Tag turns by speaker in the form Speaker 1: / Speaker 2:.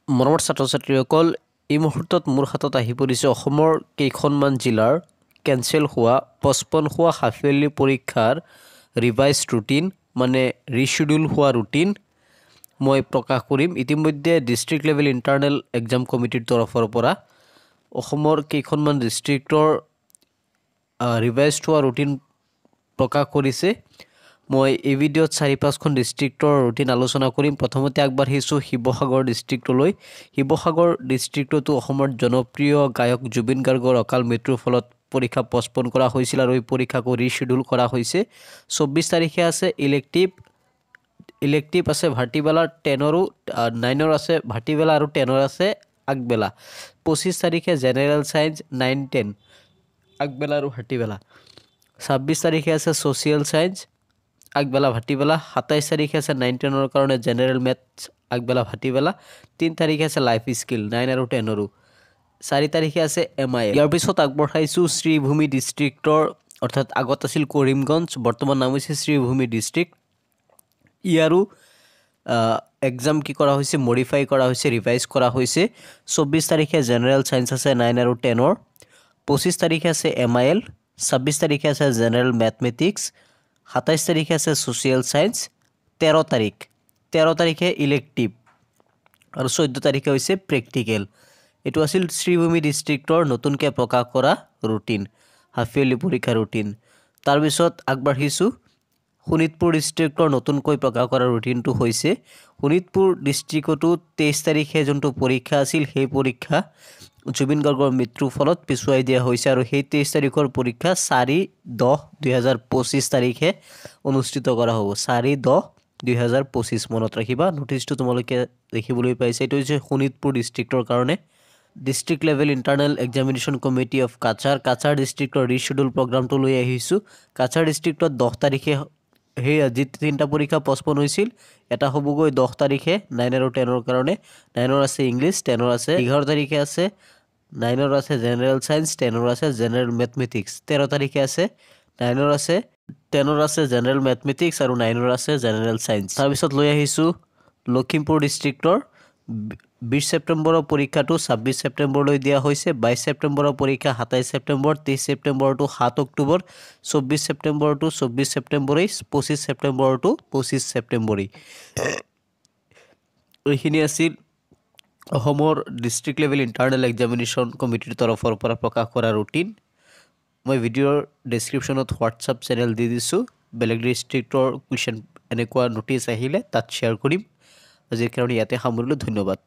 Speaker 1: মৰমৰ ছাত্ৰ-ছাত্ৰীসকল এই মুহূৰ্তত মোৰ হাতত আহি পৰিছে অসমৰ কেইখনমান জিলাৰ কেনচেল হোৱা পষ্টপন হোৱা হাফ ইয়াৰলি পৰীক্ষাৰ ৰিভাইজ ৰুটিন মানে ৰিচিডিউল হোৱা ৰুটিন মই প্ৰকাশ কৰিম। ইতিমধ্যে ডিষ্ট্ৰিক্ট লেভেল ইণ্টাৰনেল এক্সাম কমিটিৰ তৰফৰ পৰা অসমৰ কেইখনমান ডিষ্ট্ৰিক্টৰ ৰিভাইজ হোৱা ৰুটিন প্ৰকাশ কৰিছে। মই এই ভিডিঅ'ত 4-5খন ডিষ্ট্ৰিক্টৰ ৰুটিন আলোচনা কৰিম। প্ৰথমতে আগবাঢ়িছোঁ শিৱসাগৰ ডিষ্ট্ৰিক্টলৈ। শিৱসাগৰ ডিষ্ট্ৰিক্টতো অসমৰ জনপ্ৰিয় গায়ক জুবিন গাৰ্গৰ অকাল মৃত্যুৰ ফলত পৰীক্ষা পষ্টপন কৰা হৈছিল আৰু এই পৰীক্ষাকো ৰিচিডিউল কৰা হৈছে। 24 তাৰিখে আছে ইলেক্টিভ আছে ভাটিবেলা 10ৰো 9ৰ আছে ভাটিবেলা আৰু 10ৰ আছে আগবেলা। 25 তাৰিখে জেনেৰেল ছায়েন্স 9-10 আগবেলা আৰু ভাটিবেলা। 26 তাৰিখে আছে ছ'চিয়েল ছায়েন্স আগবেলা ভাটিবেলা। 27 তাৰিখে আছে 9-10ৰ কাৰণে জেনেৰেল মেথছ আগবেলা ভাটিবেলা। 3 তাৰিখে আছে লাইফ স্কিল 9 আৰু 10ৰো। 4 তাৰিখে আছে MI। ইয়াৰ পিছত আগবঢ়াইছোঁ শ্ৰীভূমি ডিষ্ট্ৰিক্টৰ, অৰ্থাৎ আগত আছিল কৰিমগঞ্জ, বৰ্তমান নাম হৈছে শ্ৰীভূমি ডিষ্ট্ৰিক্ট। ইয়াৰো এক্সাম কি কৰা হৈছে, মডিফাই কৰা হৈছে, ৰিভাইজ কৰা হৈছে। 24 তাৰিখে জেনেৰেল ছায়েন্স আছে 9 আৰু 10ৰ। 25 তাৰিখে আছে MIL। 26 তাৰিখে আছে জেনেৰেল মেথমেটিক্স। 27 তাৰিখে আছে ছ'চিয়েল ছায়েন্স। 13 তাৰিখে ইলেক্টিভ আৰু 14 তাৰিখে হৈছে প্ৰেক্টিকেল। এইটো আছিল শ্ৰীভূমি ডিষ্ট্ৰিক্টৰ নতুনকৈ প্ৰকাশ কৰা ৰুটিন, হাফ ইয়াৰলি পৰীক্ষা ৰুটিন। তাৰপিছত আগবাঢ়িছোঁ শোণিতপুৰ ডিষ্ট্ৰিক্টৰ নতুনকৈ প্ৰকাশ কৰা ৰুটিনটো হৈছে শোণিতপুৰ ডিষ্ট্ৰিক্টতো 23 তাৰিখে যোনটো পৰীক্ষা আছিল সেই পৰীক্ষা জুবিন গাৰ্গৰ মৃত্যুৰ ফলত পিছুৱাই দিয়া হৈছে আৰু সেই 23 তাৰিখৰ পৰীক্ষা 4-10-2025 তাৰিখে অনুষ্ঠিত কৰা হ'ব। 4-10-2025 মনত ৰাখিবা। নটিচটো তোমালোকে দেখিবলৈ পাইছে। এইটো হৈছে শোণিতপুৰ ডিষ্ট্ৰিক্টৰ কাৰণে। District level internal examination committee of Cachar ডিষ্ট্ৰিক্টৰ ৰিচিডিউল প্ৰগ্ৰামটো লৈ আহিছোঁ। কাছাৰ ডিষ্ট্ৰিক্টত 10 তাৰিখে সেই যি 3টা পৰীক্ষা পষ্টপন হৈছিল, এটা হ'বগৈ 10 তাৰিখে 9 আৰু 10ৰ কাৰণে। 9ৰ আছে ইংলিছ, 10ৰ আছে 11 তাৰিখে আছে 9ৰ আছে জেনেৰেল ছায়েন্স, 10ৰ আছে জেনেৰেল মেথমেটিক্স। 13 তাৰিখে আছে 9ৰ আছে 10ৰ আছে জেনেৰেল মেথমেটিক্স আৰু 9ৰ আছে জেনেৰেল ছায়েন্স। তাৰপিছত লৈ আহিছোঁ লখিমপুৰ ডিষ্ট্ৰিক্টৰ 20 ছেপ্টেম্বৰৰ পৰীক্ষাটো 26 ছেপ্টেম্বৰলৈ দিয়া হৈছে। 22 ছেপ্টেম্বৰৰ পৰীক্ষা 27 ছেপ্টেম্বৰ, 23 ছেপ্টেম্বৰটো 7 অক্টোবৰ, 24 ছেপ্টেম্বৰটো 24 ছেপ্টেম্বৰেই, 25 ছেপ্টেম্বৰটো 25 ছেপ্টেম্বৰেই। এইখিনি আছিল অসমৰ ডিষ্ট্ৰিক্ট লেভেল ইণ্টাৰনেল এক্সামিনেশ্যন কমিটিৰ তৰফৰ পৰা প্ৰকাশ কৰা ৰুটিন। মই ভিডিঅ'ৰ ডেছক্ৰিপশ্যনত হোৱাটছআপ চেনেল দি দিছোঁ। বেলেগ ডিষ্ট্ৰিক্টৰ কুৱেশ্যন এনেকুৱা নটিচ আহিলে তাত শ্বেয়াৰ কৰিম। আজিৰ কাৰণে ইয়াতে সামৰিলোঁ। ধন্যবাদ।